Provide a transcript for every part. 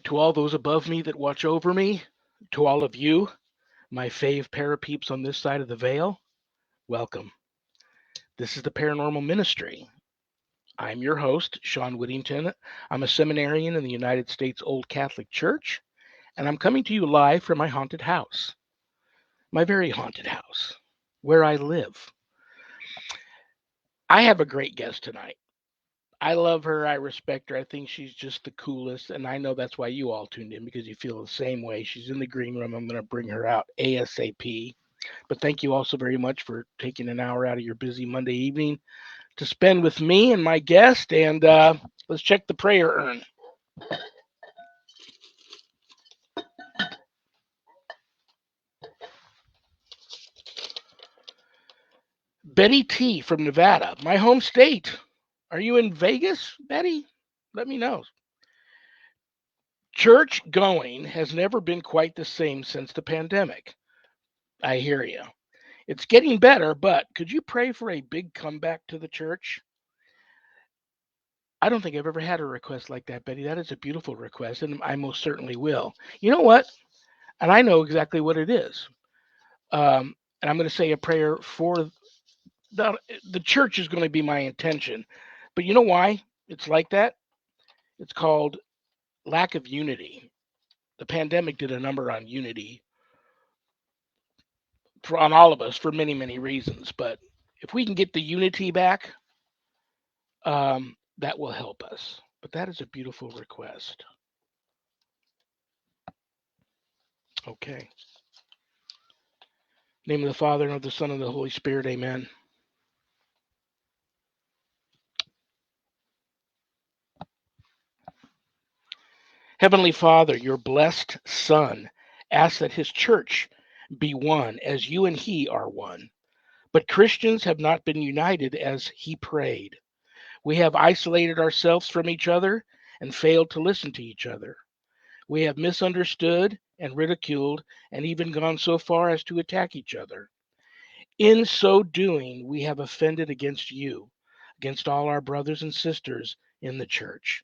To all those above me that watch over me, to all of you, my fave parapeeps on this side of the veil, welcome. This is the Paranormal Ministry. I'm your host, Sean Whittington. I'm a seminarian in the United States Old Catholic Church, and I'm coming to you live from my haunted house, my very haunted house, where I live. I have a great guest tonight. I love her. I respect her. I think she's just the coolest. And I know that's why you all tuned in because you feel the same way. She's in the green room. I'm going to bring her out ASAP. But thank you also very much for taking an hour out of your busy Monday evening to spend with me and my guest. And let's check the prayer urn. Betty T from Nevada, my home state. Are you in Vegas, Betty? Let me know. Church going has never been quite the same since the pandemic. I hear you. It's getting better, but could you pray for a big comeback to the church? I don't think I've ever had a request like that, Betty. That is a beautiful request, and I most certainly will. You know what? And I know exactly what it is. And I'm going to say a prayer for the, the church is going to be my intention. But you know why it's like that? It's called lack of unity. The pandemic did a number on unity on all of us for many, many reasons. But if we can get the unity back, that will help us. But that is a beautiful request. Okay. In the name of the Father, and of the Son, and of the Holy Spirit, amen. Heavenly Father, your blessed Son asks that his church be one as you and he are one. But Christians have not been united as he prayed. We have isolated ourselves from each other and failed to listen to each other. We have misunderstood and ridiculed and even gone so far as to attack each other. In so doing, we have offended against you, against all our brothers and sisters in the church,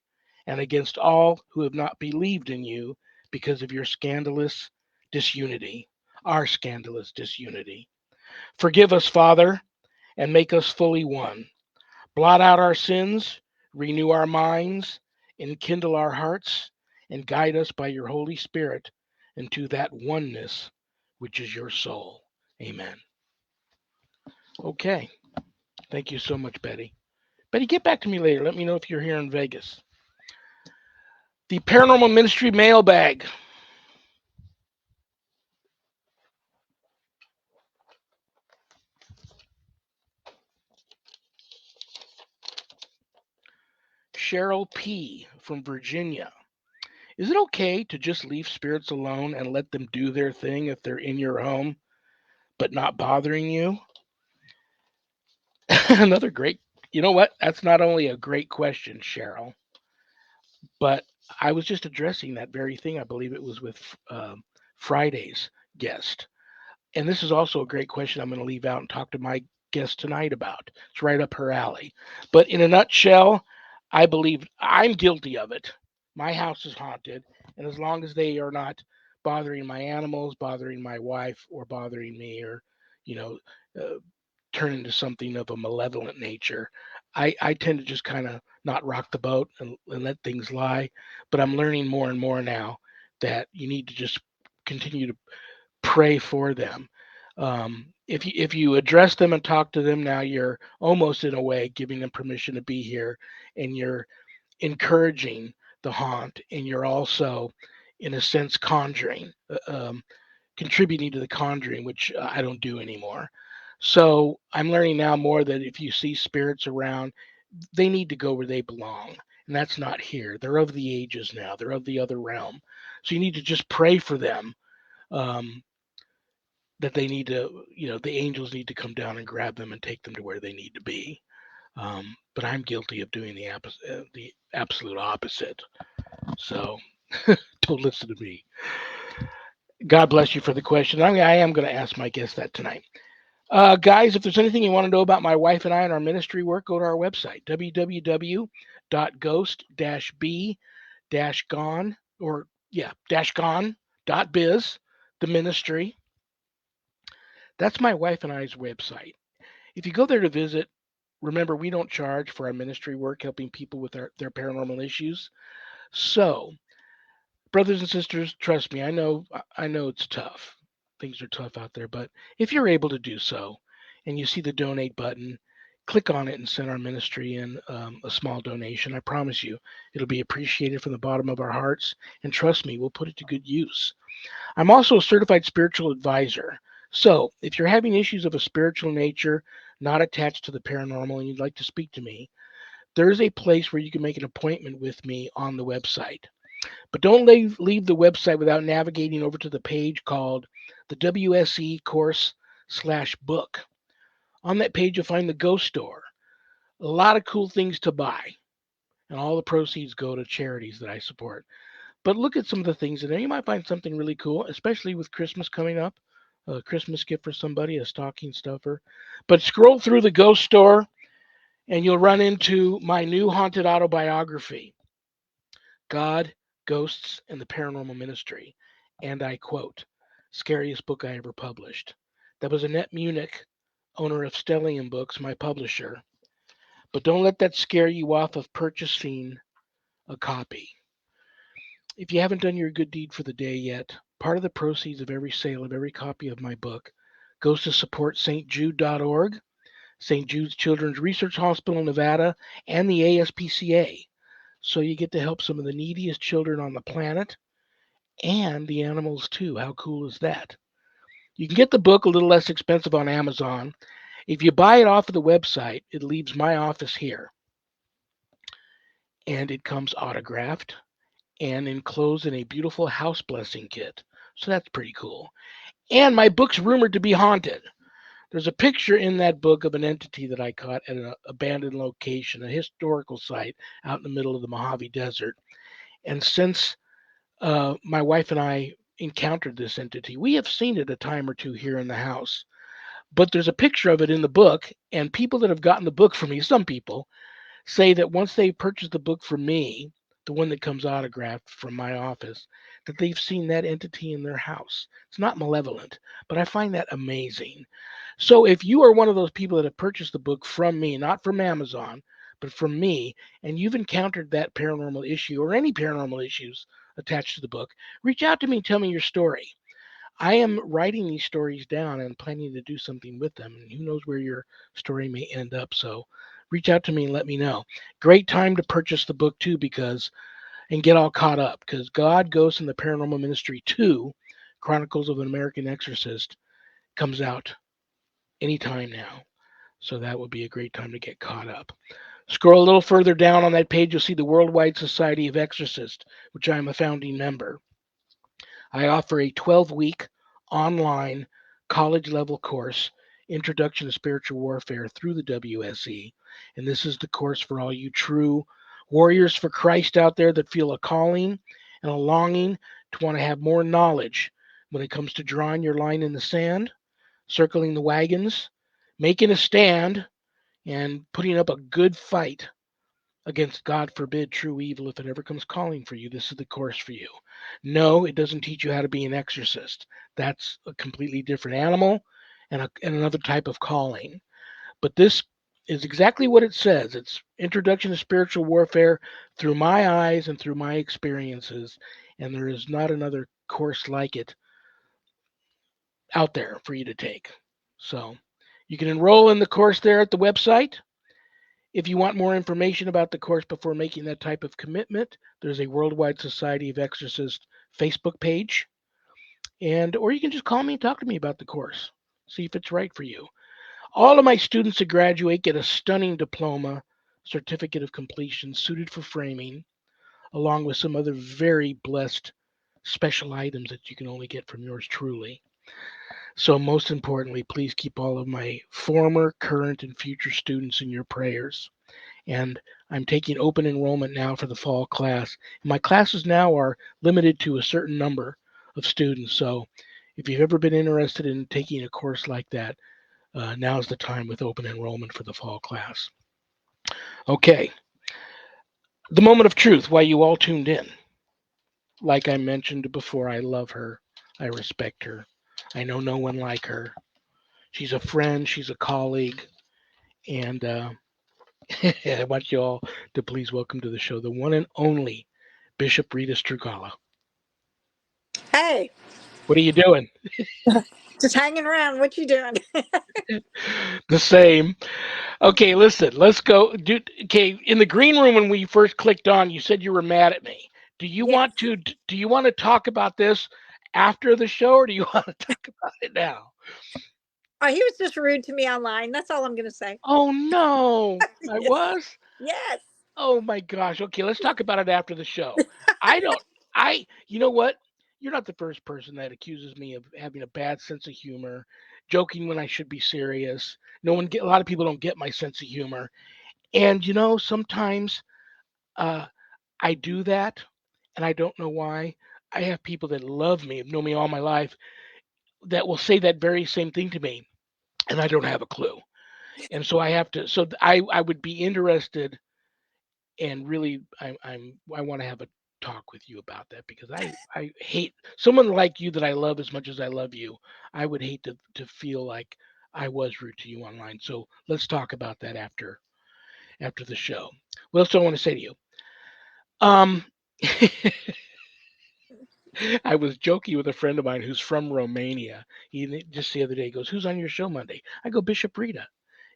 and against all who have not believed in you because of your scandalous disunity, our scandalous disunity. Forgive us, Father, and make us fully one. Blot out our sins, renew our minds, enkindle our hearts, and guide us by your Holy Spirit into that oneness which is your soul. Amen. Okay. Thank you so much, Betty. Betty, get back to me later. Let me know if you're here in Vegas. The Paranormal Ministry mailbag. Cheryl P. from Virginia. Is it okay to just leave spirits alone and let them do their thing if they're in your home, but not bothering you? Another great, you know what? That's not only a great question, Cheryl, but I was just addressing that very thing. I believe it was with Friday's guest. And this is also a great question I'm going to leave out and talk to my guest tonight about. It's right up her alley. But in a nutshell, I believe I'm guilty of it. My house is haunted. And as long as they are not bothering my animals, bothering my wife, or bothering me, or, you know, uh, turn into something of a malevolent nature, I tend to just kind of not rock the boat and let things lie. But I'm learning more and more now that you need to just continue to pray for them. If you address them and talk to them now, you're almost in a way giving them permission to be here, and you're encouraging the haunt, and you're also, in a sense, contributing to the conjuring, which I don't do anymore. So I'm learning now more that if you see spirits around, they need to go where they belong. And that's not here. They're of the ages now. They're of the other realm. So you need to just pray for them. Um, that they need to, the angels need to come down and grab them and take them to where they need to be. But I'm guilty of doing the absolute opposite. So don't listen to me. God bless you for the question. I am going to ask my guest that tonight. Guys, if there's anything you want to know about my wife and I and our ministry work, go to our website, www.ghost-b-gone or Yeah, -con.biz, the ministry. That's my wife and I's website. If you go there to visit, remember we don't charge for our ministry work helping people with their paranormal issues. So, brothers and sisters, trust me, I know it's tough. Things are tough out there, but if you're able to do so and you see the donate button, click on it and send our ministry in a small donation. I promise you, it'll be appreciated from the bottom of our hearts. And trust me, we'll put it to good use. I'm also a certified spiritual advisor. So, if you're having issues of a spiritual nature, not attached to the paranormal, and you'd like to speak to me, there is a place where you can make an appointment with me on the website. But don't leave the website without navigating over to the page called the WSE course/book. On that page, you'll find the Ghost Store. A lot of cool things to buy, and all the proceeds go to charities that I support. But look at some of the things in there. You might find something really cool, especially with Christmas coming up. A Christmas gift for somebody, a stocking stuffer. But scroll through the Ghost Store, and you'll run into my new haunted autobiography, God, Ghosts, and the Paranormal Ministry. And I quote, scariest book I ever published. That was Annette Munich, owner of Stellium Books, my publisher. But don't let that scare you off of purchasing a copy. If you haven't done your good deed for the day yet, part of the proceeds of every sale of every copy of my book goes to support stjude.org, St. Jude's Children's Research Hospital in Nevada, and the ASPCA. So you get to help some of the neediest children on the planet and the animals too. How cool is that? You can get the book a little less expensive on Amazon. If you buy it off of the website, it leaves my office here and it comes autographed and enclosed in a beautiful house blessing kit. So that's pretty cool. And my book's rumored to be haunted. There's a picture in that book of an entity that I caught at an abandoned location, a historical site out in the middle of the Mojave Desert. And since my wife and I encountered this entity, we have seen it a time or two here in the house. But there's a picture of it in the book, and people that have gotten the book from me, some people, say that once they purchase the book from me, the one that comes autographed from my office, that they've seen that entity in their house. It's not malevolent, but I find that amazing. So if you are one of those people that have purchased the book from me, not from Amazon, but from me, and you've encountered that paranormal issue or any paranormal issues attached to the book, reach out to me and tell me your story. I am writing these stories down and planning to do something with them. And who knows where your story may end up. So reach out to me and let me know. Great time to purchase the book too, because and get all caught up because God, Ghosts, and the Paranormal Ministry 2, Chronicles of an American Exorcist, comes out anytime now. So that would be a great time to get caught up. Scroll a little further down on that page, you'll see the Worldwide Society of Exorcists, which I am a founding member. I offer a 12-week online college level course, Introduction to Spiritual Warfare through the WSE. And this is the course for all you true warriors for Christ out there that feel a calling and a longing to want to have more knowledge when it comes to drawing your line in the sand, circling the wagons, making a stand, and putting up a good fight against, God forbid, true evil if it ever comes calling for you. This is the course for you. No, it doesn't teach you how to be an exorcist. That's a completely different animal and another type of calling. But this is exactly what it says. It's Introduction to Spiritual Warfare through my eyes and through my experiences. And there is not another course like it out there for you to take. So you can enroll in the course there at the website. If you want more information about the course before making that type of commitment, there's a Worldwide Society of Exorcists Facebook page. And or you can just call me and talk to me about the course. See if it's right for you. All of my students that graduate get a stunning diploma, certificate of completion suited for framing, along with some other very blessed special items that you can only get from yours truly. So most importantly, please keep all of my former, current, and future students in your prayers. And I'm taking open enrollment now for the fall class. My classes now are limited to a certain number of students. So if you've ever been interested in taking a course like that, now's the time with open enrollment for the fall class. Okay, the moment of truth, why you all tuned in. Like I mentioned before, I love her. I respect her. I know no one like her. She's a friend, she's a colleague, and I want you all to please welcome to the show the one and only Bishop Rita Strugala. Hey, What are you doing? just hanging around. What you doing? The same. Okay, listen, let's go. Okay, in the green room when we first clicked on, you said you were mad at me. Do you Yes. want to? Do you want to talk about this after the show, or do you want to talk about it now? Oh, he was just rude to me online. That's all I'm going to say. Oh no, I Yes. was. Yes. Oh my gosh. Okay, let's talk about it after the show. I don't. You know what? You're not the first person that accuses me of having a bad sense of humor, joking when I should be serious. A lot of people don't get my sense of humor, and sometimes uh, I do that, and I don't know why. I have people that love me, have known me all my life, that will say that very same thing to me, and I don't have a clue. And so I have to. So I would be interested, and really, I want to have a talk with you about that because I hate someone like you that I love as much as I love you. I would hate to feel like I was rude to you online. So let's talk about that after the show. What else do I want to say to you? Um, I was joking with a friend of mine who's from Romania. Just the other day goes, "Who's on your show Monday?" I go, "Bishop Rita."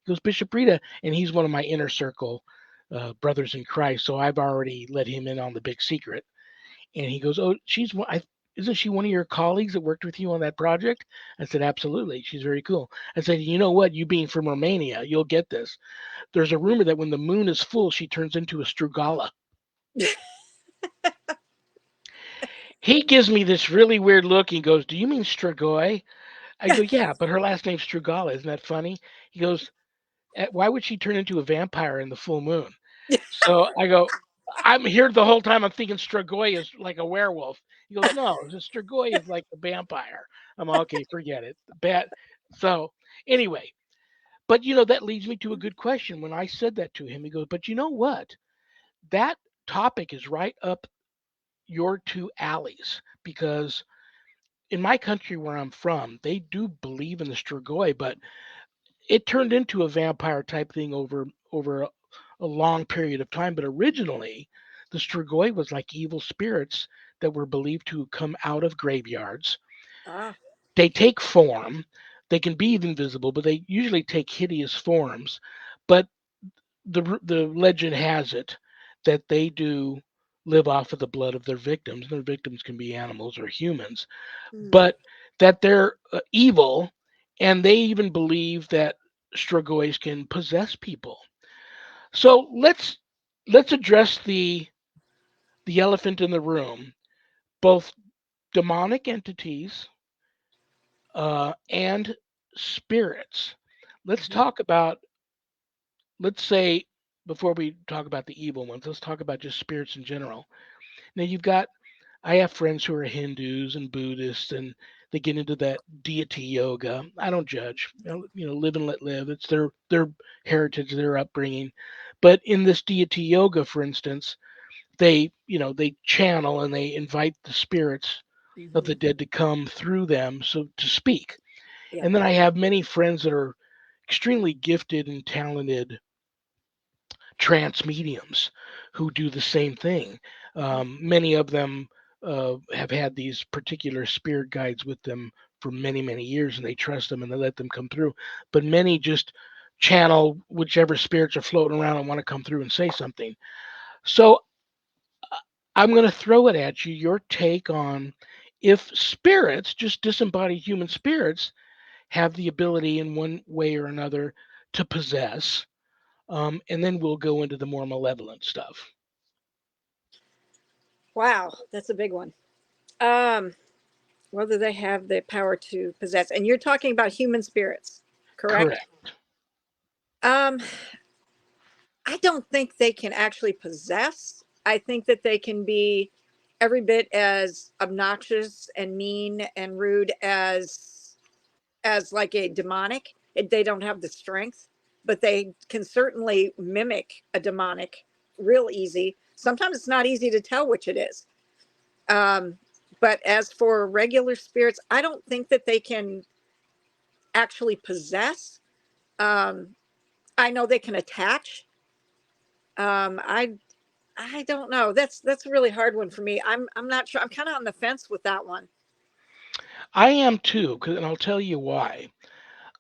He goes, "Bishop Rita," and he's one of my inner circle brothers in Christ. So I've already let him in on the big secret. And he goes, "Oh, isn't she one of your colleagues that worked with you on that project?" I said, "Absolutely. She's very cool." I said, "You know what? You being from Romania, you'll get this. There's a rumor that when the moon is full, she turns into a strugala." He gives me this really weird look. He goes, "Do you mean Strigoi?" I go, "Yeah, but her last name's Strugala. Isn't that funny?" He goes, "Why would she turn into a vampire in the full moon?" So I go, "I'm here the whole time. I'm thinking Strigoi is like a werewolf." He goes, "No, the Strigoi is like a vampire." I'm okay, forget it. Bad. So anyway, but that leads me to a good question. When I said that to him, he goes, "But you know what? That topic is right up your two alleys because in my country where I'm from, they do believe in the Strigoi, but it turned into a vampire type thing over a long period of time. But originally, the Strigoi was like evil spirits that were believed to come out of graveyards. Ah. They take form. They can be invisible, but they usually take hideous forms. But the legend has it that they do live off of the blood of their victims. Their victims can be animals or humans, Mm. but that they're evil, and they even believe that Strigoi can possess people. So let's address the elephant in the room, both demonic entities and spirits. Let's Mhm. talk about, let's say, before we talk about the evil ones, let's talk about just spirits in general. Now I have friends who are Hindus and Buddhists, and they get into that deity yoga. I don't judge. Live and let live. It's their heritage, their upbringing. But in this deity yoga, for instance, they channel and they invite the spirits of the Mhm. dead to come through them, so to speak. Yeah. And then I have many friends that are extremely gifted and talented trance mediums who do the same thing. Mhm. Many of them have had these particular spirit guides with them for many, many years, and they trust them and they let them come through. But many just channel whichever spirits are floating around and want to come through and say something. So I'm going to throw it at you, your take on if spirits, just disembodied human spirits, have the ability in one way or another to possess. And then we'll go into the more malevolent stuff. Wow, that's a big one. Um, Whether they have the power to possess, and you're talking about human spirits, correct? Correct. Um, I don't think they can actually possess. I think that they can be every bit as obnoxious and mean and rude as like a demonic. They don't have the strength, but they can certainly mimic a demonic real easy. Sometimes it's not easy to tell which it is. Um, but as for regular spirits, I don't think that they can actually possess. Um, I know they can attach. Um, I I don't know. That's a really hard one for me. I'm not sure. I'm kind of on the fence with that one. I am too, and I'll tell you why.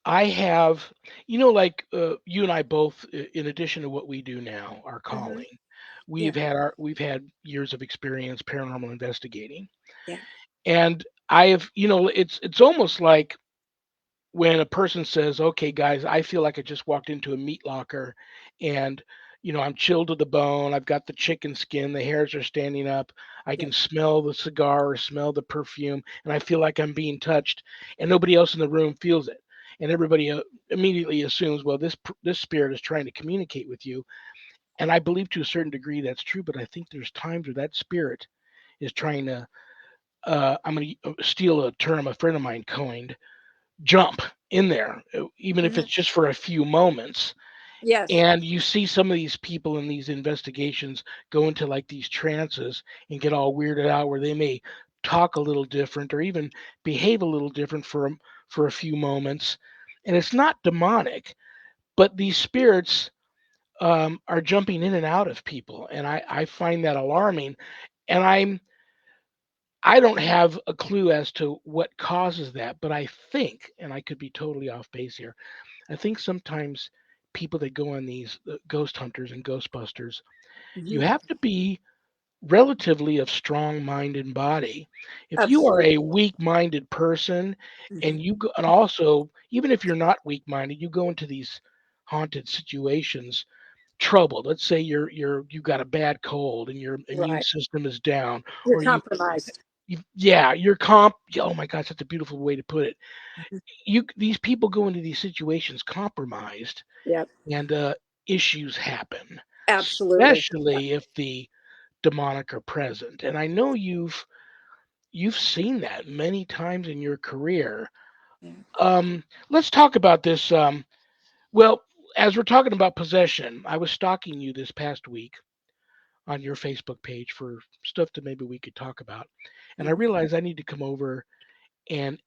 I have, like you and I both, in addition to what we do now, our Hmm. calling, Yeah, we've had years of experience paranormal investigating, yeah, and I have, it's almost like when a person says, "Okay, guys, I feel like I just walked into a meat locker, and I'm chilled to the bone. I've got the chicken skin, the hairs are standing up. I yeah, can smell the cigar or smell the perfume, and I feel like I'm being touched, and nobody else in the room feels it." And everybody immediately assumes, well, this spirit is trying to communicate with you, and I believe to a certain degree that's true. But I think there's times where that spirit is trying to. I'm going to steal a term a friend of mine coined, jump in there, even if hmm, it's just for a few moments. yes, And you see some of these people in these investigations go into like these trances and get all weirded out where they may talk a little different or even behave a little different for a few moments. And it's not demonic, but these spirits are jumping in and out of people, and I find that alarming. And I don't have a clue as to what causes that, but I think, and I could be totally off base here, I think sometimes people that go on these ghost hunters and ghostbusters, you hmm, have to be relatively of strong mind and body. If you are a absolutely. weak-minded person, Hmm. and and also even if you're not weak-minded, you go into these haunted situations troubled. Let's say you've got a bad cold and your immune Right. system is down, You're or compromised. yeah, you're comp. Oh my gosh, that's a beautiful way to put it. Mhm. These people go into these situations compromised, Yep. and issues happen, Absolutely. especially if the demonic are present. And I know you've seen that many times in your career. Yeah. Let's talk about this. Well, as we're talking about possession, I was stalking you this past week on your Facebook page for stuff that maybe we could talk about, and I Mhm. realized I need to come over and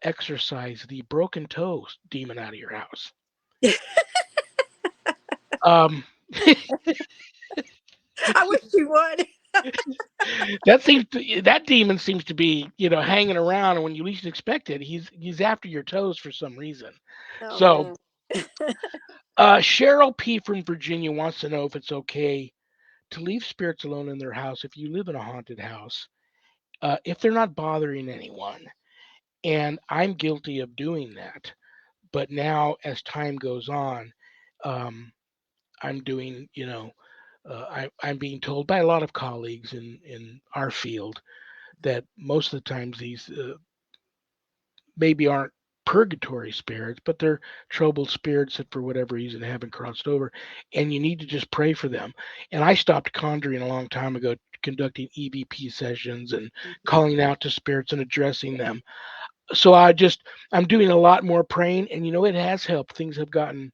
exorcise the broken toe demon out of your house. Um, I wish you would. that demon seems to be, hanging around, and when you least expect it, he's after your toes for some reason. Oh So, man. Cheryl P from Virginia wants to know if it's okay to leave spirits alone in their house if you live in a haunted house, if they're not bothering anyone. And I'm guilty of doing that. But now, as time goes on, um, I'm doing, I'm being told by a lot of colleagues in our field that most of the times these maybe aren't purgatory spirits, but they're troubled spirits that for whatever reason haven't crossed over, and you need to just pray for them. And I stopped conjuring a long time ago, conducting EVP sessions and Mhm. calling out to spirits and addressing them. So I'm doing a lot more praying, and it has helped. Things have gotten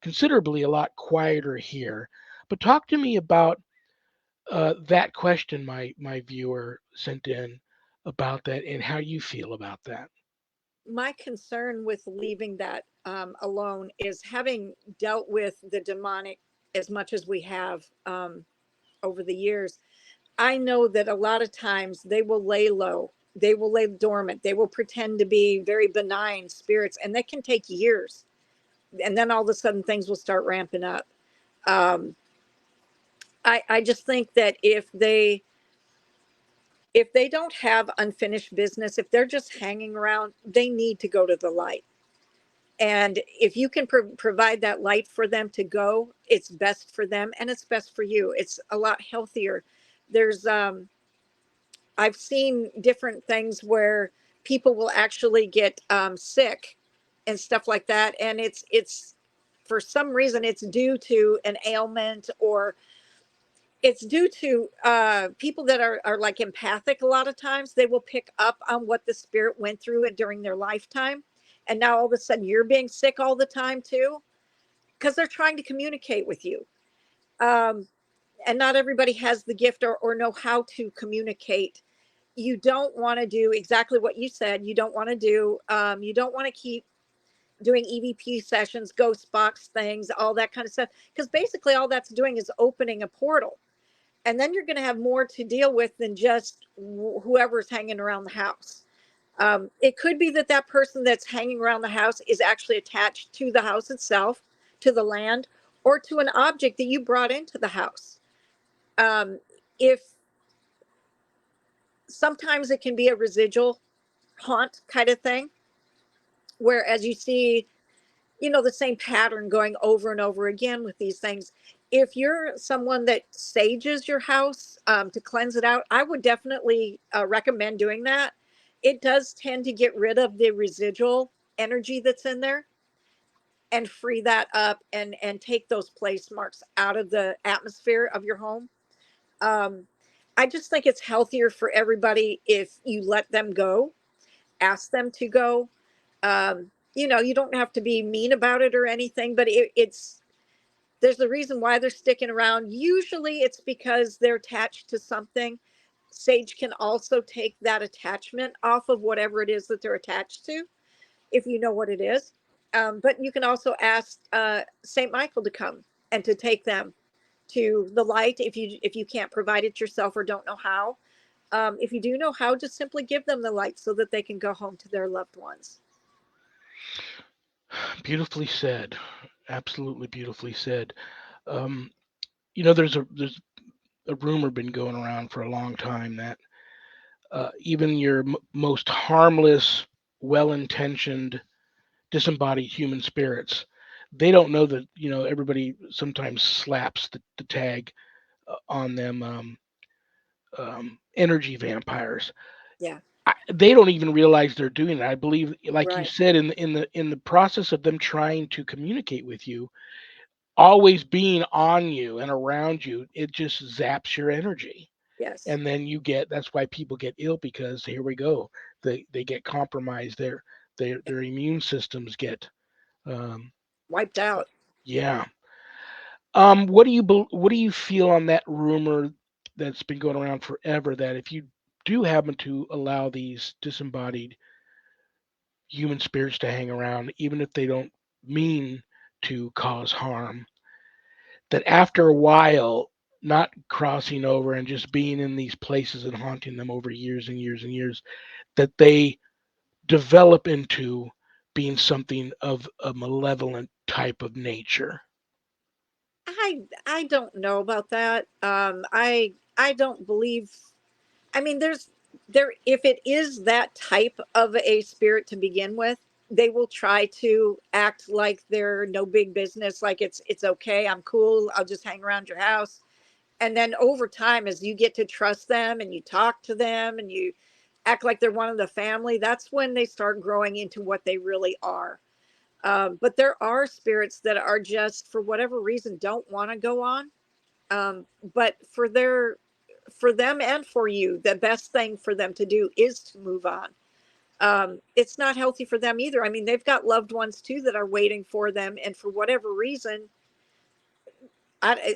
considerably a lot quieter here. But talk to me about that question my viewer sent in about that and how you feel about that. My concern with leaving that alone is having dealt with the demonic as much as we have over the years. I know that a lot of times they will lay low, they will lay dormant, they will pretend to be very benign spirits, and that can take years. And then all of a sudden things will start ramping up. Um, I just think that if they don't have unfinished business, if they're just hanging around, they need to go to the light. And if you can provide that light for them to go, it's best for them and it's best for you. It's a lot healthier. There's I've seen different things where people will actually get sick and stuff like that, and it's for some reason it's due to an ailment, or it's due to people that are like empathic. A lot of times they will pick up on what the spirit went through it during their lifetime, and now all of a sudden you're being sick all the time too, because they're trying to communicate with you. um, and not everybody has the gift or know how to communicate you don't want to do exactly what you said. You don't want to do, you don't want to keep doing EVP sessions, ghost box things, all that kind of stuff. Because basically, all that's doing is opening a portal. And then you're going to have more to deal with than just whoever's hanging around the house. It could be that that person that's hanging around the house is actually attached to the house itself, to the land, or to an object that you brought into the house. If sometimes it can be a residual haunt kind of thing, where as you see, the same pattern going over and over again with these things. If you're someone that sages your house to cleanse it out, I would definitely recommend doing that. It does tend to get rid of the residual energy that's in there and free that up and take those place marks out of the atmosphere of your home. um, I just think it's healthier for everybody if you let them go, ask them to go. You don't have to be mean about it or anything, but it's there's a reason why they're sticking around. Usually it's because they're attached to something. Sage can also take that attachment off of whatever it is that they're attached to, if you know what it is. But you can also ask Saint Michael to come and to take them to the light if you can't provide it yourself or don't know how. If you do know how, just simply give them the light so that they can go home to their loved ones. Beautifully said. Absolutely beautifully said. Um, there's a rumor been going around for a long time that even your most harmless, well-intentioned, disembodied human spirits, they don't know that everybody sometimes slaps the tag on them, energy vampires. Yeah, They don't even realize they're doing it. I believe, like you right. said, in the process of them trying to communicate with you, always being on you and around you, it just zaps your energy. Yes. And then that's why people get ill, because here we go. They get compromised. Their immune systems get, um, Wiped out. yeah. What do you feel on that rumor that's been going around forever, that if you do happen to allow these disembodied human spirits to hang around, even if they don't mean to cause harm, that after a while, not crossing over and just being in these places and haunting them over years and years and years, that they develop into being something of a malevolent type of nature? I don't know about that. I don't believe. I mean, there if it is that type of a spirit to begin with, they will try to act like they're no big business, like it's okay, I'm cool, I'll just hang around your house. And then over time, as you get to trust them and you talk to them and you act like they're one of the family, that's when they start growing into what they really are. But there are spirits that are just for whatever reason don't want to go on. But for them and for you, the best thing for them to do is to move on. It's not healthy for them either. I mean, they've got loved ones too that are waiting for them, and for whatever reason,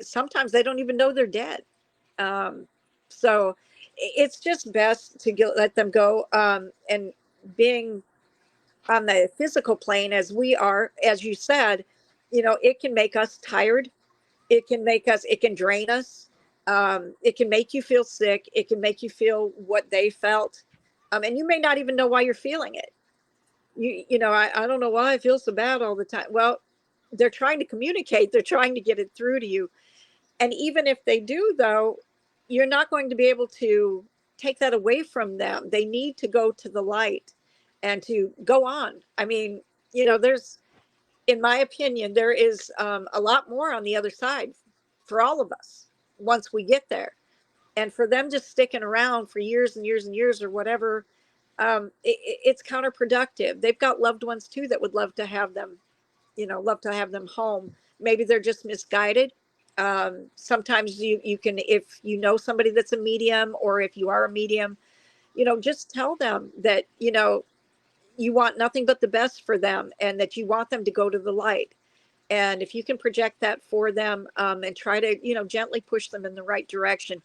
sometimes they don't even know they're dead. Um, so it's just best to let them go. And being on the physical plane as we are, as you said, it can make us tired. It can drain us. It can make you feel sick. It can make you feel what they felt. And you may not even know why you're feeling it. I don't know why I feel so bad all the time. Well, they're trying to communicate. They're trying to get it through to you. And even if they do, though, you're not going to be able to take that away from them. They need to go to the light and to go on. I mean, there's, in my opinion, there is a lot more on the other side for all of us once we get there. And for them just sticking around for years and years and years or whatever, it's counterproductive. They've got loved ones too that would love to have them, love to have them home. Maybe they're just misguided. Sometimes you can, if you know somebody that's a medium, or if you are a medium, just tell them that, you want nothing but the best for them and that you want them to go to the light. And if you can project that for them, and try to, gently push them in the right direction,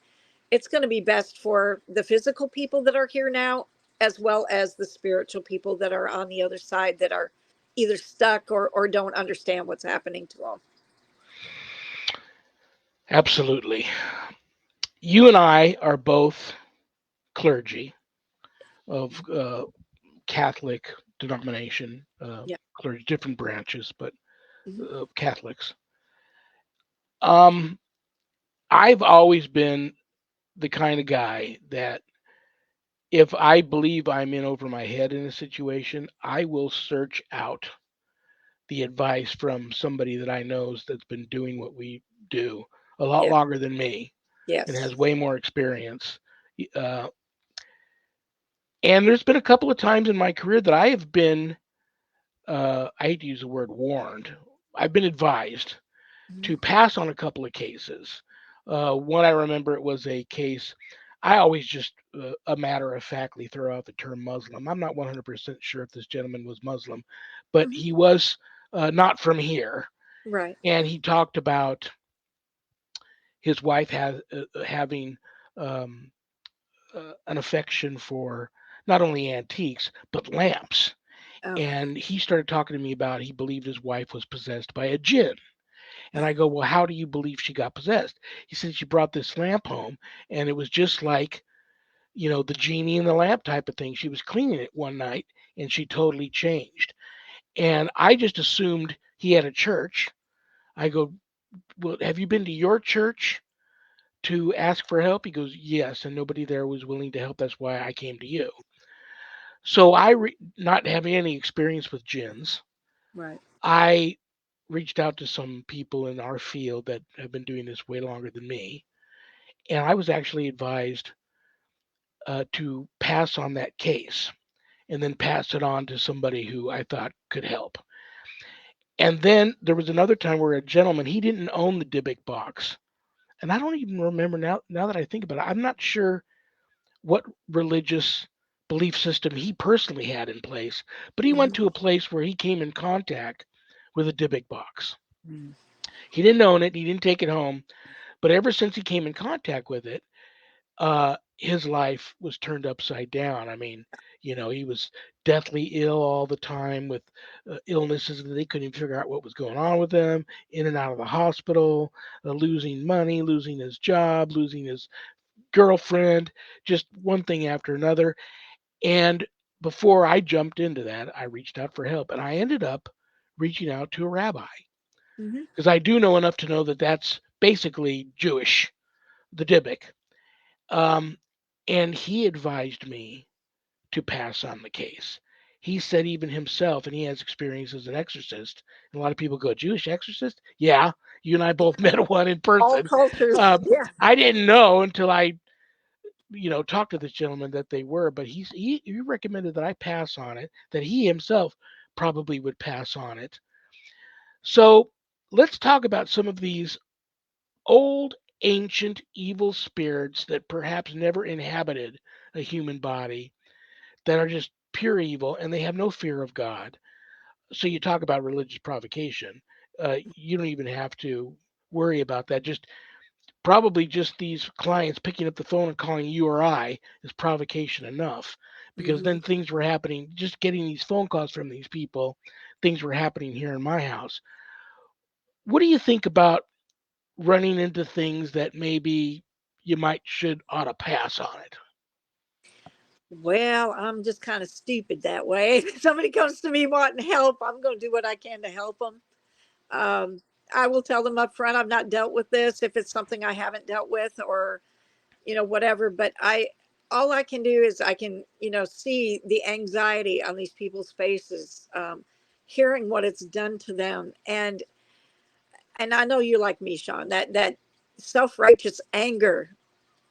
it's going to be best for the physical people that are here now, as well as the spiritual people that are on the other side that are either stuck or don't understand what's happening to them. Absolutely. You and I are both clergy of Catholic denomination, Yeah. clergy, different branches, but Hmm. Catholics. Um, I've always been the kind of guy that if I believe I'm in over my head in a situation, I will search out the advice from somebody that I knows that's been doing what we do a lot Yeah. longer than me and Yes. has way more experience. Uh, and there's been a couple of times in my career that I have been, I hate to use the word warned, I've been advised Hmm. to pass on a couple of cases. One I remember, it was a case. I always just a matter of factly throw out the term Muslim. I'm not 100% sure if this gentleman was Muslim, but Hmm. he was not from here, Right. and he talked about his wife having um, an affection for not only antiques but lamps. Oh. And he started talking to me about he believed his wife was possessed by a jinn. And I go, well, how do you believe she got possessed? He said she brought this lamp home, and it was just like, the genie in the lamp type of thing. She was cleaning it one night, and she totally changed. And I just assumed he had a church. I go, well, have you been to your church to ask for help? He goes, yes, and nobody there was willing to help. That's why I came to you. So not having any experience with jinns, Right. I reached out to some people in our field that have been doing this way longer than me, and I was actually advised to pass on that case and then pass it on to somebody who I thought could help. And then there was another time where a gentleman, he didn't own the Dybbuk box, and I don't even remember now. Now that I think about it, I'm not sure what religious belief system he personally had in place, but he went Hmm. to a place where he came in contact with a Dybbuk box. Hmm. He didn't own it, he didn't take it home, but ever since he came in contact with it, his life was turned upside down. I mean, he was deathly ill all the time with illnesses that they couldn't even figure out what was going on with him, in and out of the hospital, losing money, losing his job, losing his girlfriend, just one thing after another. And before I jumped into that, I reached out for help, and I ended up reaching out to a rabbi Hmm. because I do know enough to know that that's basically Jewish, the Dybbuk. Um, and he advised me to pass on the case. He said even himself, and he has experience as an exorcist. And a lot of people go, Jewish exorcist? Yeah, you and I both met one in All person. cultures. Um, Yeah. I didn't know until I, talked to this gentleman that they were, but he recommended that I pass on it, that he himself probably would pass on it. So let's talk about some of these old, ancient, evil spirits that perhaps never inhabited a human body, that are just pure evil and they have no fear of God. So you talk about religious provocation. You don't even have to worry about that. Just probably just these clients picking up the phone and calling you or I is provocation enough, because Hmm. then things were happening. Just getting these phone calls from these people, things were happening here in my house. What do you think about running into things that maybe you might should ought to pass on it? Well, I'm just kind of stupid that way. If somebody comes to me wanting help, I'm going to do what I can to help them. Um, I will tell them up front I've not dealt with this if it's something I haven't dealt with, or whatever. But all I can do is I can see the anxiety on these people's faces, hearing what it's done to them, and I know you like me, Sean. That self righteous anger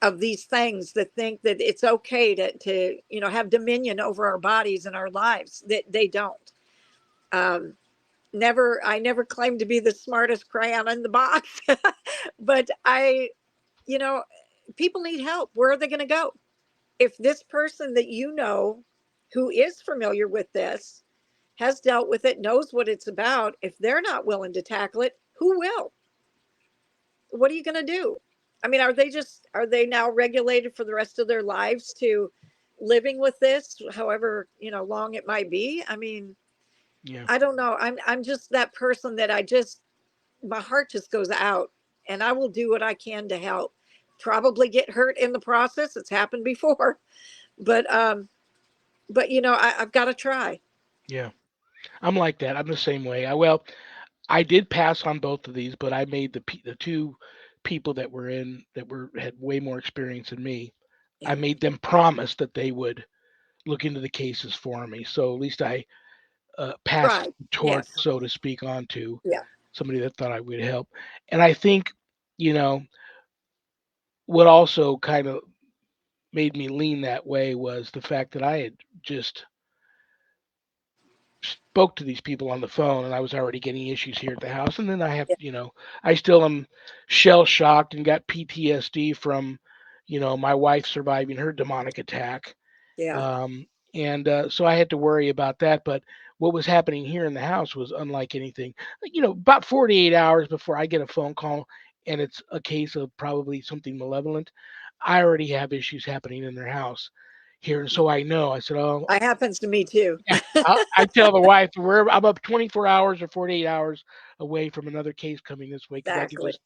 of these things that think that it's okay to have dominion over our bodies and our lives, that they don't. um I never claimed to be the smartest crayon in the box. But you know people need help. Where are they going to go? If this person that who is familiar with this, has dealt with it, knows what it's about, if they're not willing to tackle it, who will? What are you going to do? I mean, are they now regulated for the rest of their lives to living with this, however, long it might be? I mean, Yeah. I don't know. I'm just that person that I just my heart just goes out, and I will do what I can to help. Probably get hurt in the process. It's happened before, but I've got to try. Yeah. I'm like that. I'm the same way. Well, I did pass on both of these, but I made the two people that were in that were had way more experience than me. I Yeah, made them promise that they would look into the cases for me. So at least I passed try. the torch, Yes. so to speak, on to Yeah. somebody that thought I would help. And I think, you know, what also kind of made me lean that way was the fact that I had just spoke to these people on the phone and I was already getting issues here at the house. And then I have, Yeah. I still am shell shocked and got PTSD from, my wife surviving her demonic attack. Yeah. Um, and so I had to worry about that. But what was happening here in the house was unlike anything. About 48 hours before I get a phone call and it's a case of probably something malevolent, I already have issues happening in their house here. And so I know, I said, oh, It happens to me too. yeah, I tell the wife I'm up 24 hours or 48 hours away from another case coming this way because I can Exactly. just.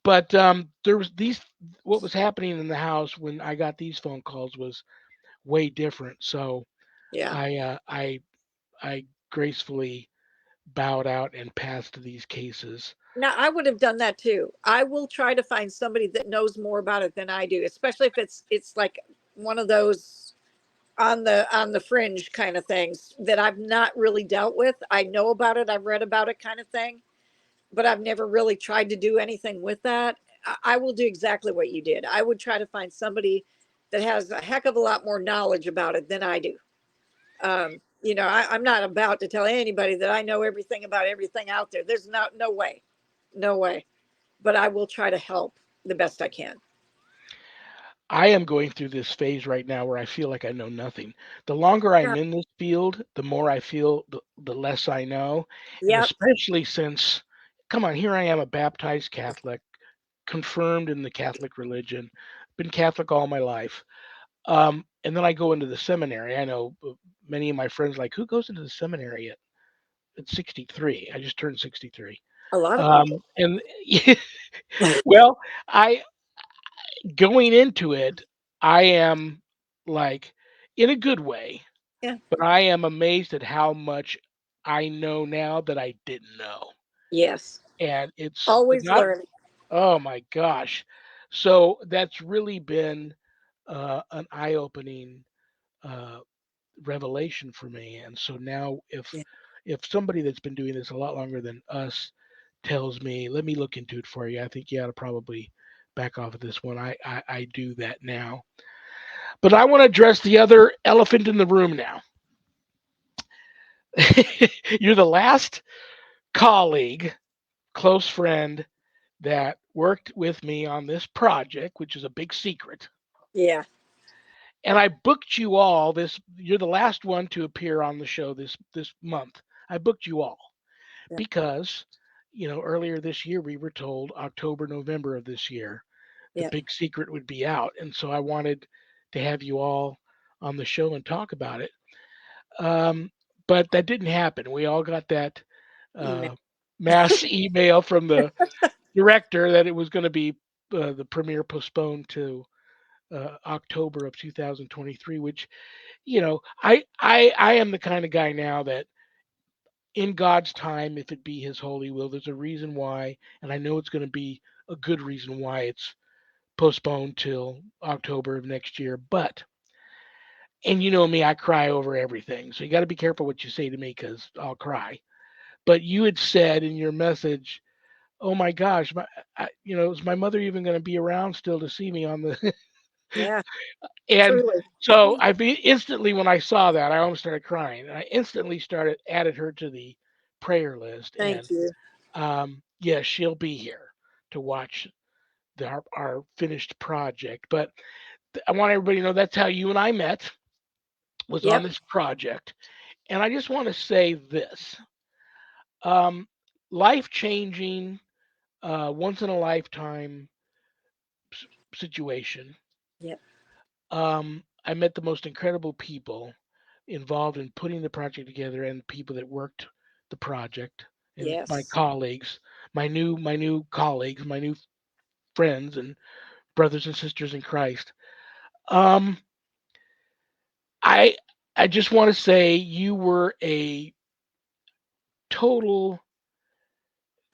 But there was these. What was happening in the house when I got these phone calls was way different. So Yeah. I gracefully bowed out and passed these cases. Now, I would have done that too. I will try to find somebody that knows more about it than I do, especially if it's like one of those on the fringe kind of things that I've not really dealt with. I know about it, I've read about it kind of thing, but I've never really tried to do anything with that. I will do exactly what you did. I would try to find somebody that has a heck of a lot more knowledge about it than I do. I'm not about to tell anybody that I know everything about everything out there. There's no way, no way. But I will try to help the best I can. I am going through this phase right now where I feel like I know nothing. The longer I'm Yeah. in this field, the more I feel the less I know. And Yep. especially since, come on, here I am, a baptized Catholic, confirmed in the Catholic religion, been Catholic all my life. And then I go into the seminary. I know many of my friends like, who goes into the seminary at 63? I just turned 63. A lot of people. And well, I going into it, I am like in a good way, Yeah. but I am amazed at how much I know now that I didn't know. Yes. And it's Always not, learning. oh my gosh. So that's really been an eye opening uh, revelation for me. And so now Yeah. if somebody that's been doing this a lot longer than us tells me, let me look into it for you, I think you ought to probably back off of this one. I do that now. But I want to address the other elephant in the room now. You're the last colleague, close friend that worked with me on this project, which is a big secret. Yeah. And I booked you all this. You're the last one to appear on the show this month. I booked you all Yeah. because earlier this year we were told October, November of this year the Yeah. big secret would be out, and so I wanted to have you all on the show and talk about it. Um, but that didn't happen. We all got that Email. uh, mass email from the director that it was going to be the premiere postponed to October of 2023. Which I am the kind of guy now that in God's time, if it be His holy will, there's a reason why, and I know it's going to be a good reason why it's postponed till October of next year. But and you know me, I cry over everything, so you got to be careful what you say to me because I'll cry. But you had said in your message, "Oh my gosh, is my mother even going to be around still to see me on the?" Yeah. And Truly. so instantly when I saw that, I almost started crying. And I instantly started added her to the prayer list, and Thank you. yeah, she'll be here to watch our finished project. But I want everybody to know that's how you and I met, was on Yep. this project. And I just want to say this, um, life changing, once in a lifetime situation. Yep. I met the most incredible people involved in putting the project together and people that worked the project and my Yes. colleagues, my new colleagues, my new friends and brothers and sisters in Christ. Um, I I just want to say you were a total,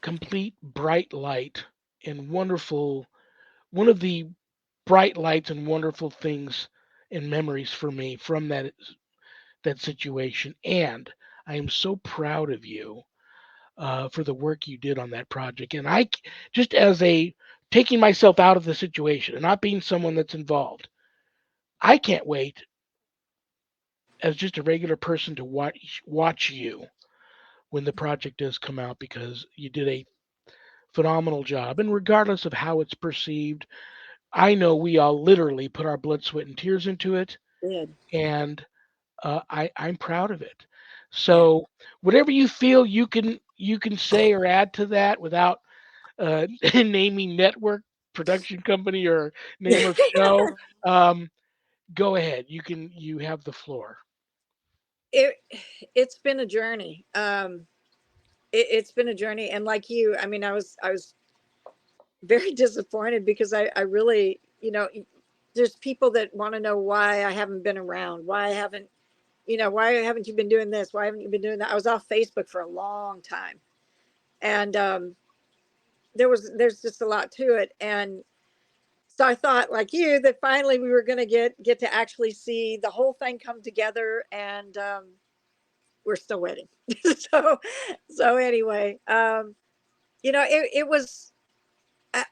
complete bright light and wonderful, one of the bright lights and wonderful things and memories for me from that situation. And I am so proud of you for the work you did on that project. And just as a taking myself out of the situation and not being someone that's involved, I can't wait as just a regular person to watch you when the project does come out because you did a phenomenal job. And regardless of how it's perceived, I know we all literally put our blood, sweat, and tears into it, Good. and I'm proud of it. Yeah. So whatever you feel you can say or add to that without naming network, production company, or name of show, um, go ahead. You have the floor. it it's been a journey. It's been a journey, and like you, I mean, I was very disappointed because I really, there's people that want to know why I haven't been around, why I haven't, why haven't you been doing this? Why haven't you been doing that? I was off Facebook for a long time, and there's just a lot to it, and so I thought, like you, that finally we were going to get to actually see the whole thing come together, and we're still waiting. so so anyway, it was.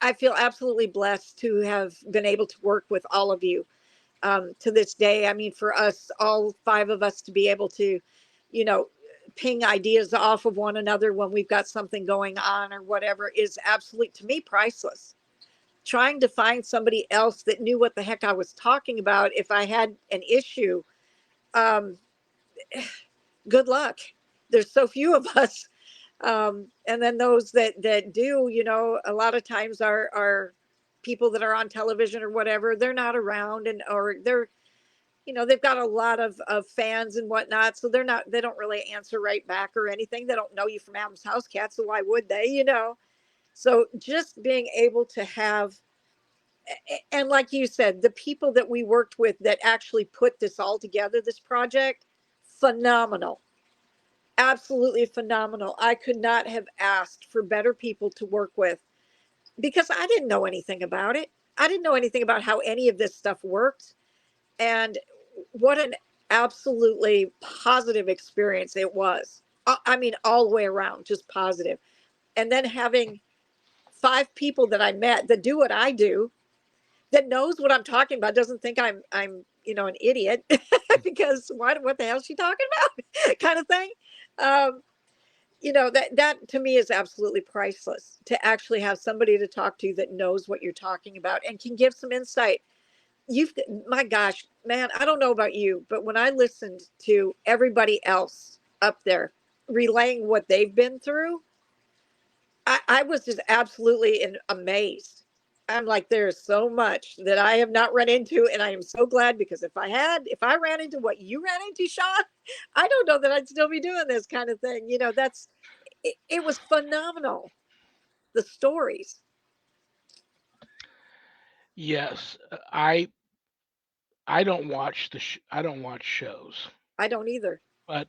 I feel absolutely blessed to have been able to work with all of you to this day. I mean, for us, all five of us, to be able to, you know, ping ideas off of one another when we've got something going on or whatever is absolutely, to me, priceless. Trying to find somebody else that knew what the heck I was talking about if I had an issue, um, good luck. There's so few of us. And then those that do, a lot of times are people that are on television or whatever. They're not around, and or they're, they've got a lot of fans and whatnot, so they don't really answer right back or anything. They don't know you from Adam's house cat, so why would they? So just being able to have, and like you said, the people that we worked with that actually put this all together, this project, phenomenal, absolutely phenomenal. I could not have asked for better people to work with because I didn't know anything about it. I didn't know anything about how any of this stuff worked. And what an absolutely positive experience it was. I mean, all the way around, just positive. And then having five people that I met that do what I do, that knows what I'm talking about, doesn't think I'm an idiot because what the hell is she talking about, kind of thing. Um, that to me is absolutely priceless, to actually have somebody to talk to that knows what you're talking about and can give some insight. You've My gosh, man, I don't know about you, but when I listened to everybody else up there relaying what they've been through, I was just absolutely amazed. I'm like, there's so much that I have not run into, and I am so glad, because if I ran into what you ran into, Sean, I don't know that I'd still be doing this kind of thing. It was phenomenal. The stories. Yes, I don't watch shows, I don't either. but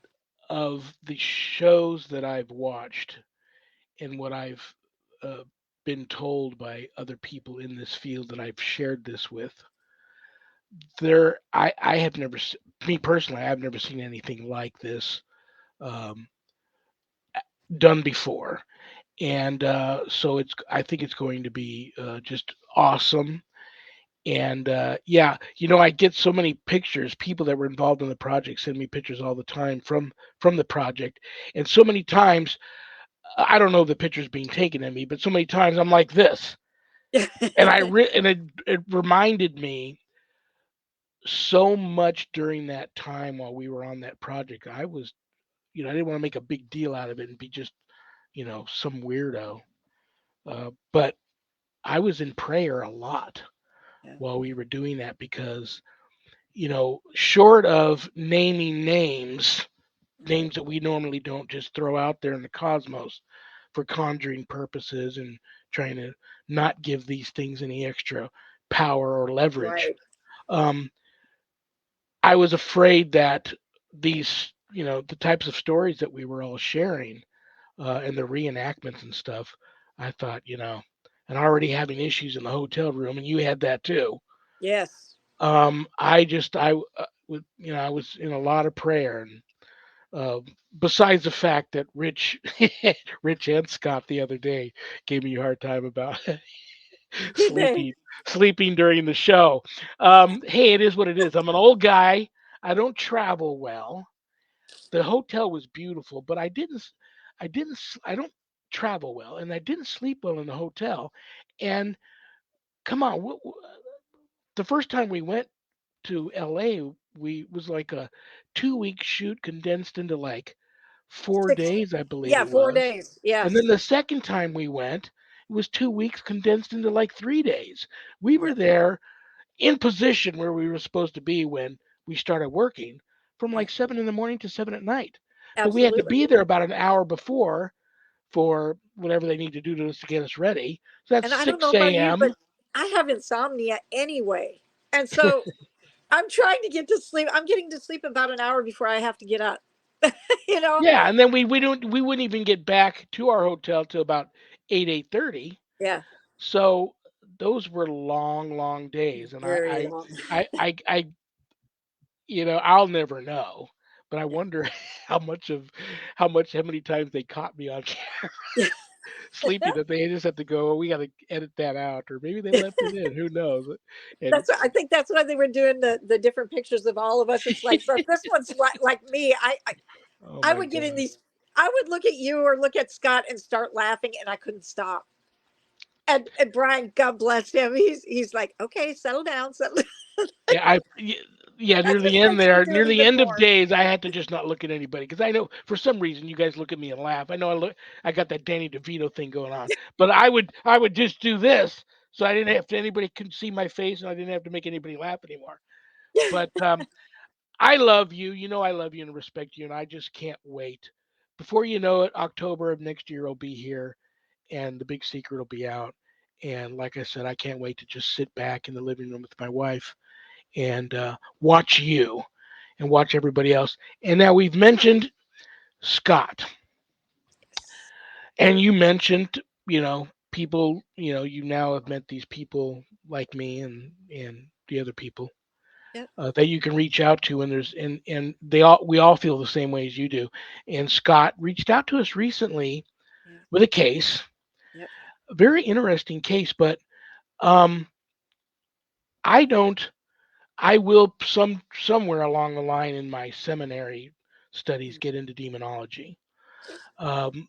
of the shows that I've watched and what I've uh, been told by other people in this field that I've shared this with, I have never me personally I've never seen anything like this um, done before, and so I think it's going to be just awesome. And yeah, I get so many pictures. People that were involved in the project send me pictures all the time from the project, and so many times I don't know the pictures being taken of me, but so many times I'm like this, and it reminded me so much during that time while we were on that project. I didn't want to make a big deal out of it and be just some weirdo, but I was in prayer a lot Yeah. while we were doing that because, short of naming names that we normally don't just throw out there in the cosmos for conjuring purposes and trying to not give these things any extra power or leverage. Right. Um, I was afraid that these, the types of stories that we were all sharing and the reenactments and stuff, I thought, and already having issues in the hotel room, and you had that too. Yes. I just, I was in a lot of prayer, and uh, besides the fact that Rich and Scott the other day gave me a hard time about Did they? sleeping, sleeping during the show. Hey, it is what it is. I'm an old guy. I don't travel well. The hotel was beautiful, but I don't travel well, and I didn't sleep well in the hotel. And come on, the first time we went to LA, we was like a 2 week shoot condensed into like 6. 4 days, I believe Yeah, it 4 was. days. And then Yes. the second time we went, it was 2 weeks condensed into like 3 days. We were Yep. there in position where we were supposed to be when we started working from like Yep. 7 in the morning to 7 at night. But we had to Absolutely. be there about an hour before for whatever they need to do to us to get us ready. So that's And I don't know 6 about you, a.m. but I have insomnia anyway. And so I'm trying to get to sleep. I'm getting to sleep about an hour before I have to get up. you know? Yeah, and then we wouldn't even get back to our hotel till about 8:30. Yeah. So those were long, long days, and Very long. I I'll never know, but I wonder how many times they caught me on sleeping that they just have to go, "Oh, we got to edit that out," or maybe they left it in. Who knows? And That's what I think. That's why they were doing the different pictures of all of us. It's like, so if this one's like me, oh I my would get in god, these. I would look at you or look at Scott and start laughing, and I couldn't stop. And Brian, God bless him, he's like, okay, settle down, settle. yeah, yeah, That just makes me do near it the even end of more. days, I had to just not look at anybody because I know for some reason you guys look at me and laugh. I know I got that Danny DeVito thing going on, but I would just do this so I didn't have to anybody could see my face and I didn't have to make anybody laugh anymore. But I love you. You know I love you and respect you, and I just can't wait. Before you know it, October of next year will be here, and the big secret will be out. And like I said, I can't wait to just sit back in the living room with my wife and watch you and watch everybody else. And now we've mentioned Scott, and you mentioned, people. You now have met these people like me and the other people Yep. that you can reach out to, and we all feel the same way as you do. And Scott reached out to us recently Yeah. with a case, Yep. a very interesting case, but um, I don't. I will somewhere along the line in my seminary studies Mm. get into demonology,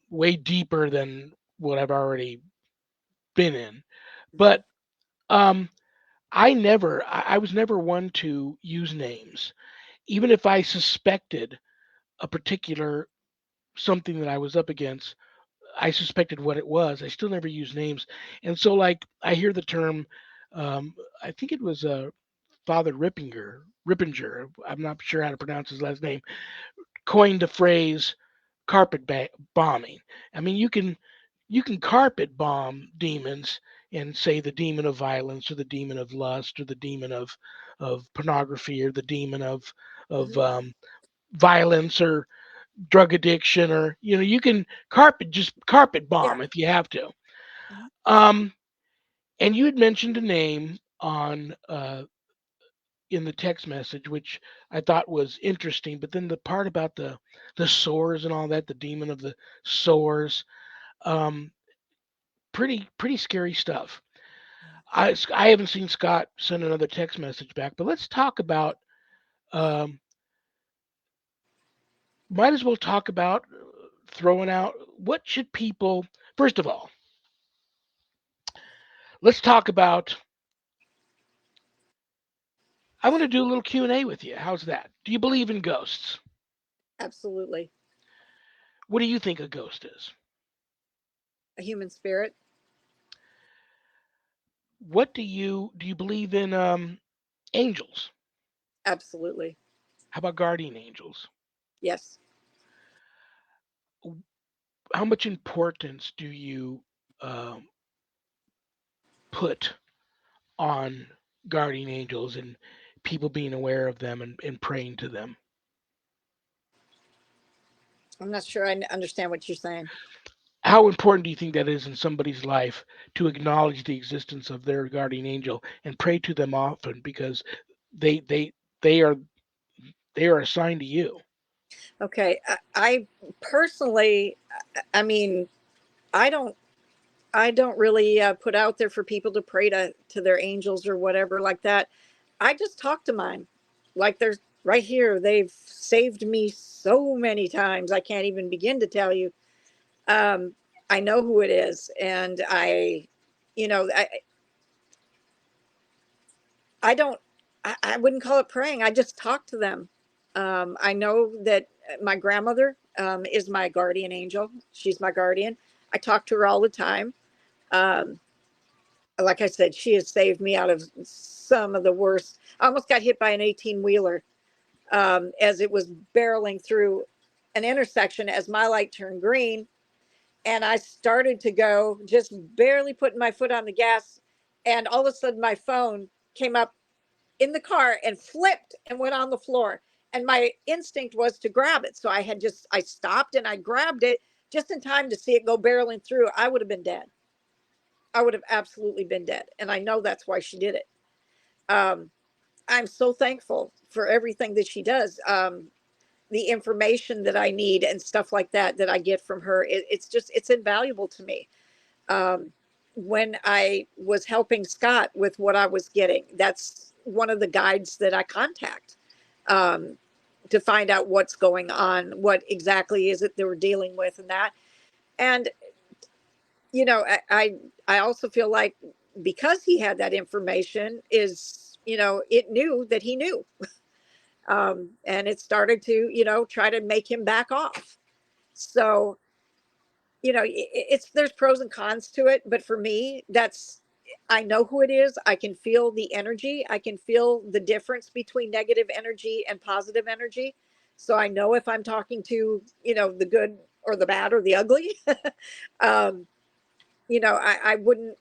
way deeper than what I've already been in. Mhm. But I was never one to use names, even if I suspected a particular something that I was up against. I suspected what it was. I still never use names, and so like I hear the term. I think it was Father Rippinger. I'm not sure how to pronounce his last name. Coined the phrase bombing. I mean, you can carpet bomb demons and say the demon of violence or the demon of lust or the demon of pornography or the demon of Mhm. violence or drug addiction, or you can just carpet Yeah. bomb if you have to. Mhm. Um, and you had mentioned a name on in the text message, which I thought was interesting. But then the part about the sores and all that, the demon of the sores, um, pretty scary stuff. I haven't seen Scott send another text message back, but let's talk about. Um, might as well talk about throwing out what should people. First of all, let's talk about. I want to do a little Q&A with you. How's that? Do you believe in ghosts? Absolutely. What do you think a ghost is? A human spirit. What do you believe in angels? Absolutely. How about guardian angels? Yes. How much importance do you um, put on guardian angels and people being aware of them and praying to them? I'm not sure I understand what you're saying. How important do you think that is in somebody's life to acknowledge the existence of their guardian angel and pray to them often because they they they are they are assigned to you? Okay. I personally, I mean, I don't I don't really put out there for people to pray to their angels or whatever like that. I just talk to mine. Like they're right here. They've saved me so many times. I can't even begin to tell you. Um, I know who it is, and you know, I don't. I wouldn't call it praying. I just talk to them. I know that my grandmother is my guardian angel. She's my guardian. I talk to her all the time. Um, like I said, she has saved me out of some of the worst. I almost got hit by an 18 wheeler as it was barreling through an intersection as my light turned green. And I started to go, just barely putting my foot on the gas. And all of a sudden, my phone came up in the car and flipped and went on the floor. And my instinct was to grab it. So I stopped and I grabbed it just in time to see it go barreling through. I would have been dead. I would have absolutely been dead. And I know that's why she did it. Um, I'm so thankful for everything that she does. The information that I need and stuff like that that I get from her, it's invaluable to me. Um, when I was helping Scott with what I was getting, that's one of the guides that I contact um, to find out what's going on, what exactly is it they were dealing with, and that. And you know, I also feel like because he had that information, is it knew that he knew, and it started to try to make him back off. So it's there's pros and cons to it, but for me, that's I know who it is. I can feel the energy. I can feel the difference between negative energy and positive energy. So I know if I'm talking to the good or the bad or the ugly. um, I wouldn't.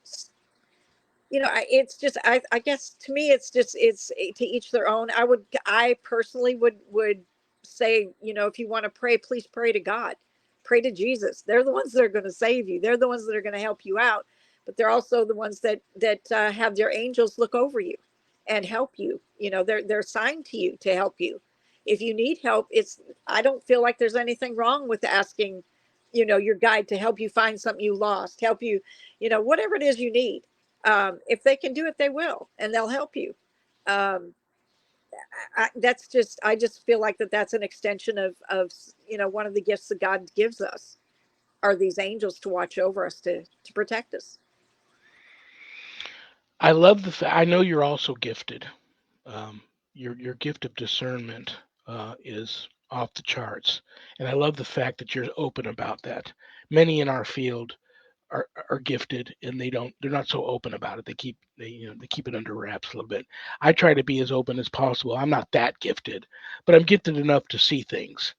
It's just I guess to me it's to each their own. I personally would say, if you want to pray, please pray to God, pray to Jesus. They're the ones that are going to save you. They're the ones that are going to help you out, but they're also the ones that have their angels look over you and help you. They're assigned to you to help you. If you need help, I don't feel like there's anything wrong with asking, your guide to help you find something you lost, help you, whatever it is you need. If they can do it, they will, and they'll help you. Um, I just feel like that's an extension of one of the gifts that God gives us are these angels to watch over us, to protect us. I love the fact I know you're also gifted. Um, your gift of discernment is off the charts, and I love the fact that you're open about that. Many in our field are gifted and they're not so open about it. They keep it under wraps a little bit. I try to be as open as possible. I'm not that gifted, but I'm gifted enough to see things.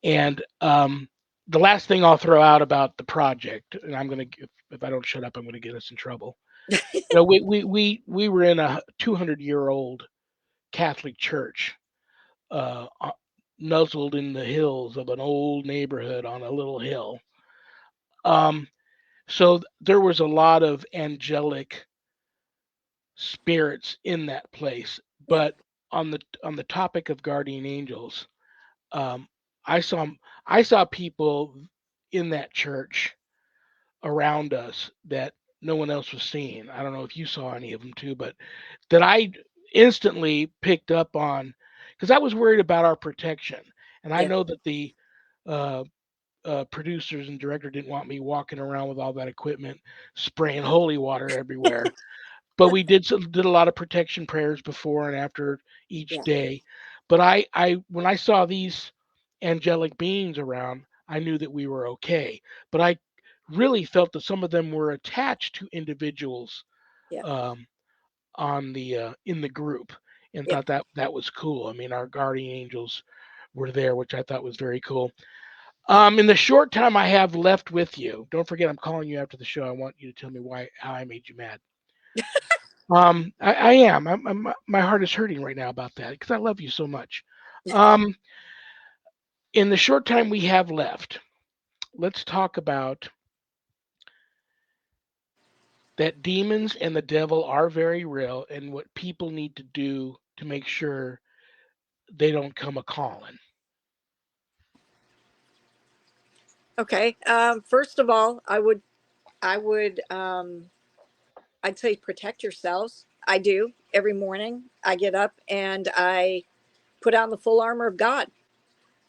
And the last thing I'll throw out about the project, and if I don't shut up, I'm gonna get us in trouble. We were in a 200-year-old Catholic church, nuzzled in the hills of an old neighborhood on a little hill. Um, so there was a lot of angelic spirits in that place. Yeah, But on the topic of guardian angels, um, I saw I saw people in that church around us that no one else was seeing. I don't know if you saw any of them too, but that I instantly picked up on because I was worried about our protection, and I yeah, know that the uh, producers and director didn't want me walking around with all that equipment, spraying holy water everywhere. But we did a lot of protection prayers before and after each yeah. day. But I when I saw these angelic beings around, I knew that we were okay. But I really felt that some of them were attached to individuals Yep. um, on the in the group, and Yep. thought that was cool. I mean, our guardian angels were there, which I thought was very cool. In the short time I have left with you, don't forget I'm calling you after the show. I want you to tell me why how I made you mad. I am. My heart is hurting right now about that because I love you so much. Um, in the short time we have left, let's talk about that demons and the devil are very real and what people need to do to make sure they don't come a calling. Okay. First of all, I would, I'd say protect yourselves. I do every morning. I get up and I put on the full armor of God.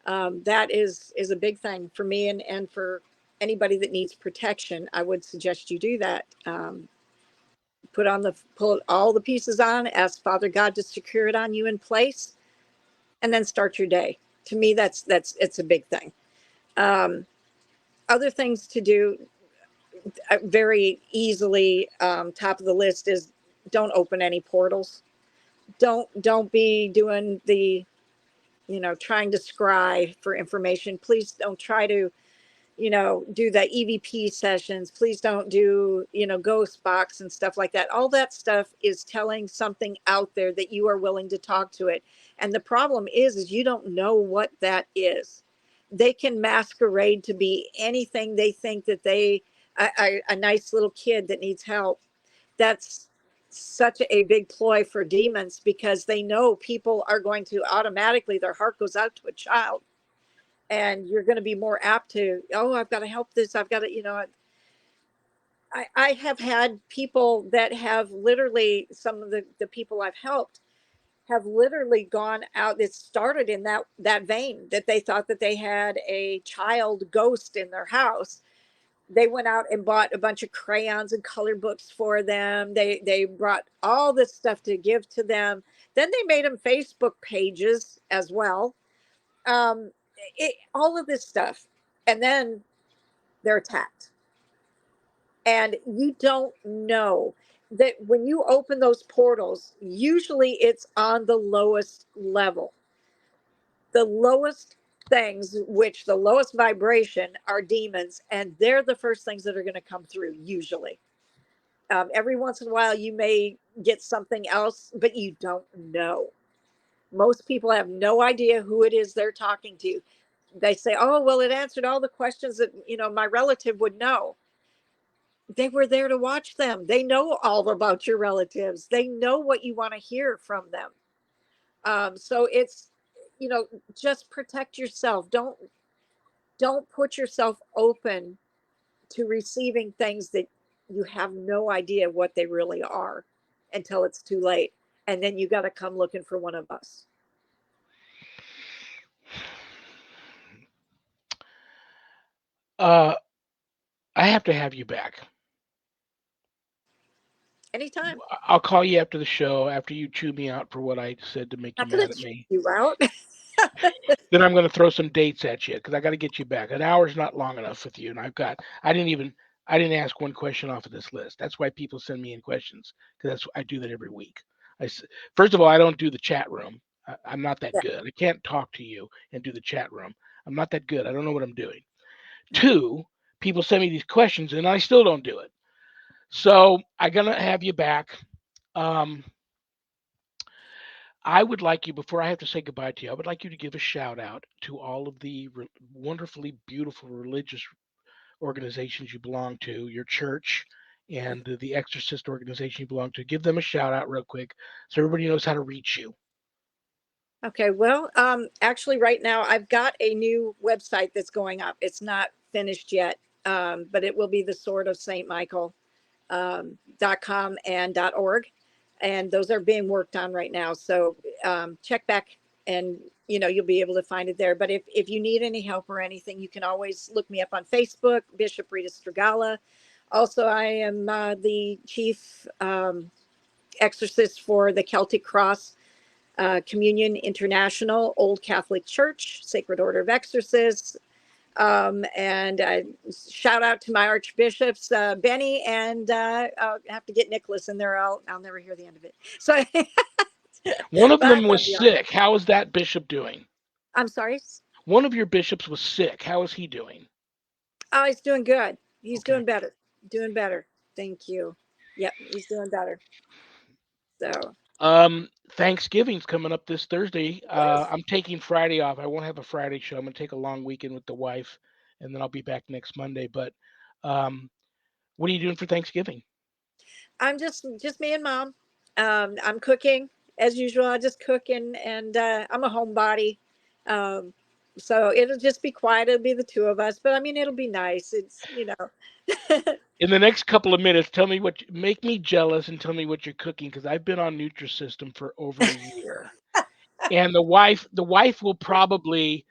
That is a big thing for me and for anybody that needs protection. I would suggest you do that. Put all the pieces on, ask Father God to secure it on you in place, and then start your day. To me, that's it's a big thing. Um, Other things to do very easily, top of the list is don't open any portals. Don't be doing the, trying to scry for information. Please don't try to, do the EVP sessions. Please don't do, ghost box and stuff like that. All that stuff is telling something out there that you are willing to talk to it. And the problem is you don't know what that is. They can masquerade to be anything they think that a nice little kid that needs help. That's such a big ploy for demons because they know people are going to automatically, their heart goes out to a child, and you're going to be more apt to, oh, I've got to help this, I've got to, I have had people that have literally, some of the people I've helped have literally gone out. It started in that vein, that they thought that they had a child ghost in their house. They went out and bought a bunch of crayons and color books for them. They brought all this stuff to give to them. Then they made them Facebook pages as well. um all of this stuff, and then they're attacked. And you don't know that when you open those portals, usually it's on the lowest level. The lowest things, which the lowest vibration, are demons, and they're the first things that are going to come through usually. Every once in a while you may get something else, but you don't know. Most people have no idea who it is they're talking to. They say, oh, well, it answered all the questions that, my relative would know. They were there to watch them. They know all about your relatives. They know what you want to hear from them. So it's, you know, just protect yourself. Don't put yourself open to receiving things that you have no idea what they really are until it's too late. And then you got to come looking for one of us. Uh, I have to have you back. Anytime. I'll call you after the show after you chew me out for what I said to make you Not going mad to at chew me. you out. Then I'm going to throw some dates at you because I got to get you back. An hour's not long enough with you, and I didn't ask one question off of this list. That's why people send me in questions because I do that every week. First of all, I don't do the chat room. I'm not that Yeah. good. I can't talk to you and do the chat room. I'm not that good. I don't know what I'm doing. Two, people send me these questions and I still don't do it. So I'm gonna have you back. Um, I would like you, before I have to say goodbye to you, I would like you to give a shout out to all of the wonderfully beautiful religious organizations you belong to, your church, and the Exorcist organization you belong to. Give them a shout out real quick so everybody knows how to reach you. Okay, well, actually, right now I've got a new website that's going up. It's not finished yet, but it will be the Sword of Saint Michael, .com and .org, and those are being worked on right now. So check back, and you'll be able to find it there. But if you need any help or anything, you can always look me up on Facebook, Bishop Rita Strugala. Also, I am the chief exorcist for the Celtic Cross Communion International, Old Catholic Church, Sacred Order of Exorcists, And shout out to my archbishops, Benny, and I'll have to get Nicholas in there. I'll never hear the end of it. So, One of but I them love was y'all. sick. How is that bishop doing? I'm sorry. One of your bishops was sick. How is he doing? Oh, he's doing good. He's Okay. doing better. Doing better. Thank you. Yep, he's doing better. So Thanksgiving's coming up this Thursday. yes, I'm taking Friday off. I won't have a Friday show. I'm gonna take a long weekend with the wife, and then I'll be back next Monday. But um, what are you doing for Thanksgiving? I'm just me and mom. I'm cooking as usual. I just cook and I'm a homebody. Um, so it'll just be quiet. It'll be the two of us. But I mean, it'll be nice. It's In the next couple of minutes, tell me make me jealous and tell me what you're cooking because I've been on Nutrisystem for over a year, and the wife will probably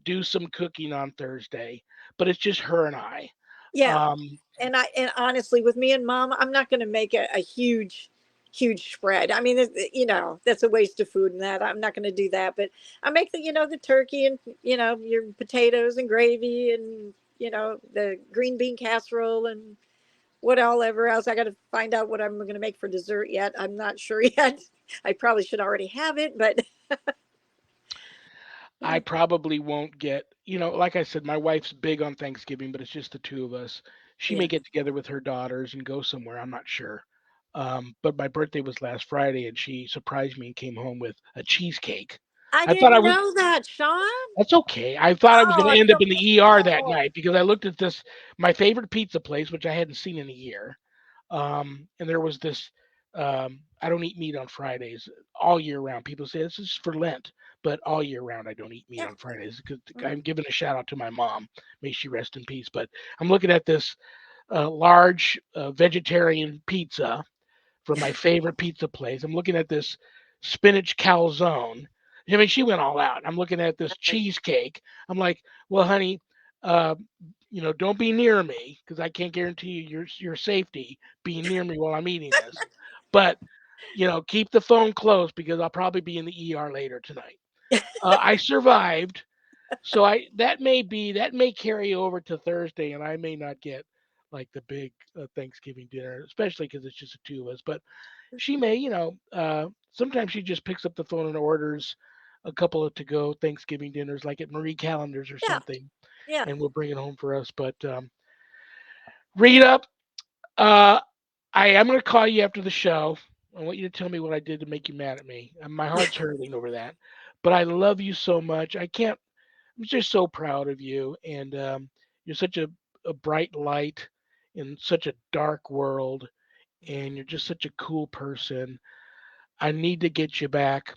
do some cooking on Thursday, but it's just her and I. yeah. Um, And honestly, with me and mom, I'm not going to make a huge spread. I mean, that's a waste of food, and that I'm not going to do that. But I make the turkey and your potatoes and gravy and the green bean casserole and what all ever else. I got to find out what I'm going to make for dessert yet. I'm not sure yet. I probably should already have it, but I probably won't like I said, my wife's big on Thanksgiving, but it's just the two of us. She may yeah, get together with her daughters and go somewhere. I'm not sure. But my birthday was last Friday, and she surprised me and came home with a cheesecake. I I thought I didn't was. know that, Sean. That's okay. I thought I was Oh, going I to end up feel in the ER that terrible. night because I looked at my favorite pizza place, which I hadn't seen in a year. And there was this. I don't eat meat on Fridays all year round. People say this is for Lent, but all year round I don't eat meat Yeah. on Fridays because Mhm. I'm giving a shout out to my mom. May she rest in peace. But I'm looking at this large vegetarian pizza from my favorite pizza place. I'm looking at this spinach calzone. I mean, she went all out. I'm looking at this cheesecake. I'm like, well, honey, uh, don't be near me because I can't guarantee you your safety being near me while I'm eating this. But keep the phone close because I'll probably be in the ER later tonight. I survived, so I that may carry over to Thursday, and I may not get like the big Thanksgiving dinner, especially because it's just the two of us. But she may, sometimes she just picks up the phone and orders a couple of to go Thanksgiving dinners, like at Marie Callender's or Yeah. something, Yeah. and we'll bring it home for us. But Rita, uh, I am going to call you after the show. I want you to tell me what I did to make you mad at me. My heart's hurting over that. But I love you so much. I'm just so proud of you. And you're such a bright light in such a dark world. And you're just such a cool person. I need to get you back.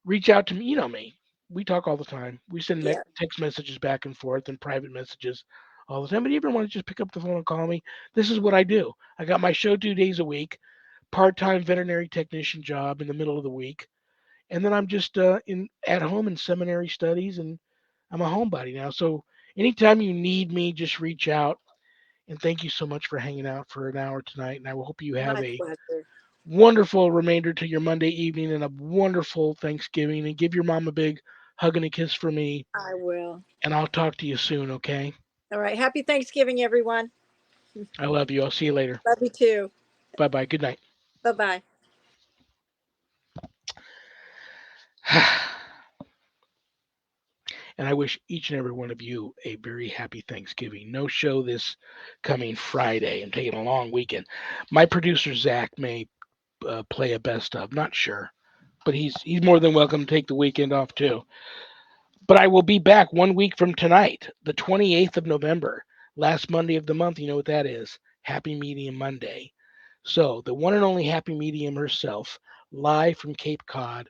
Reach out to me. You know me. We talk all the time. We send Yeah. text messages back and forth and private messages all the time. But you ever want to just pick up the phone and call me? This is what I do. I got my show 2 days a week, part-time veterinary technician job in the middle of the week, and then I'm just in at home in seminary studies, and I'm a homebody now. So anytime you need me, just reach out. And thank you so much for hanging out for an hour tonight. And I hope you have My a pleasure. wonderful remainder to your Monday evening and a wonderful Thanksgiving. And give your mom a big hug and a kiss for me. I will. And I'll talk to you soon, okay? All right. Happy Thanksgiving, everyone. I love you. I'll see you later. Love you too. Bye bye. Good night. Bye bye. And I wish each and every one of you a very happy Thanksgiving. No show this coming Friday. I'm taking a long weekend. My producer Zach may play a best of, not sure, but he's more than welcome to take the weekend off too. But I will be back 1 week from tonight, the 28th of November, last Monday of the month. You know what that is? Happy Medium Monday. So the one and only Happy Medium herself, live from Cape Cod,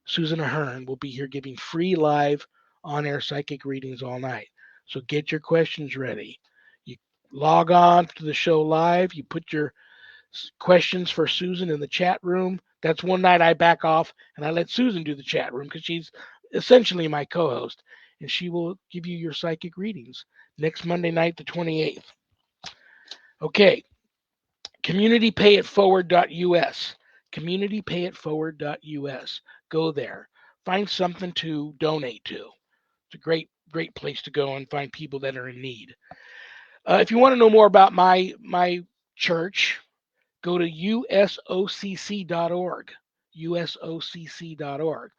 Susan Ahern will be here giving free live on air psychic readings all night. So get your questions ready. You log on to the show live, you put your questions for Susan in the chat room. That's one night I back off and I let Susan do the chat room because she's essentially my co host and she will give you your psychic readings next Monday night, the 28th. Okay, communitypayitforward.us. Communitypayitforward.us. Go there. Find something to donate to. It's a great great place to go and find people that are in need. If you want to know more about my church, go to usocc.org. usocc.org.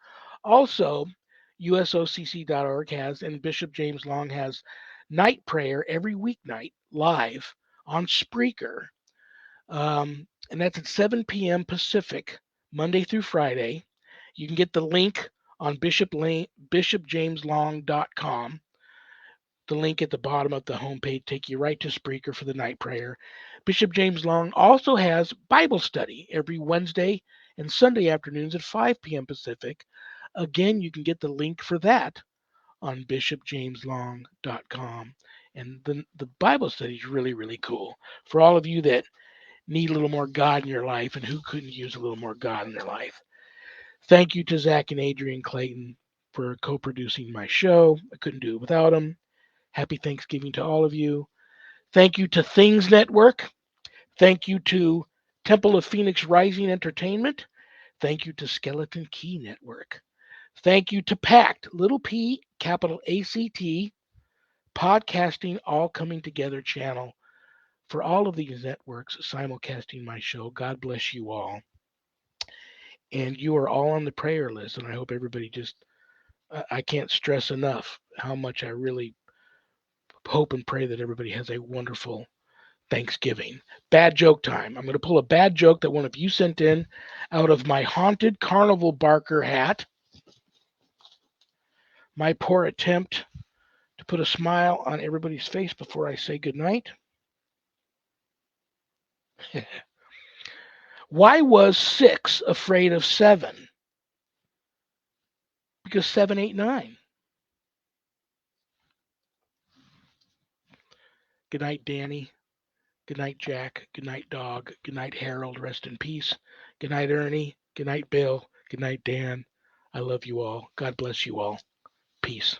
Also, usocc.org has, and Bishop James Long has, night prayer every weeknight live on Spreaker. And that's at 7 p.m. Pacific, Monday through Friday. You can get the link on bishopjameslong.com. The link at the bottom of the homepage take you right to Spreaker for the night prayer. Bishop James Long also has Bible study every Wednesday and Sunday afternoons at 5 p.m. Pacific. Again, you can get the link for that on bishopjameslong.com. And the Bible study is really, really cool. For all of you that need a little more God in your life and who couldn't use a little more God in their life. Thank you to Zach and Adrian Clayton for co producing my show. I couldn't do it without them. Happy Thanksgiving to all of you. Thank you to Things Network. Thank you to Temple of Phoenix Rising Entertainment. Thank you to Skeleton Key Network. Thank you to Pact, little p, capital ACT, Podcasting All Coming Together channel. For all of these networks simulcasting my show, God bless you all. And you are all on the prayer list. And I hope everybody I can't stress enough how much I really hope and pray that everybody has a wonderful Thanksgiving. Bad joke time. I'm going to pull a bad joke that one of you sent in out of my haunted carnival barker hat. My poor attempt to put a smile on everybody's face before I say goodnight. Why was 6 afraid of 7? Because 7, 8, 9. Good night, Danny. Good night, Jack. Good night, Dog. Good night, Harold. Rest in peace. Good night, Ernie. Good night, Bill. Good night, Dan. I love you all. God bless you all. Peace.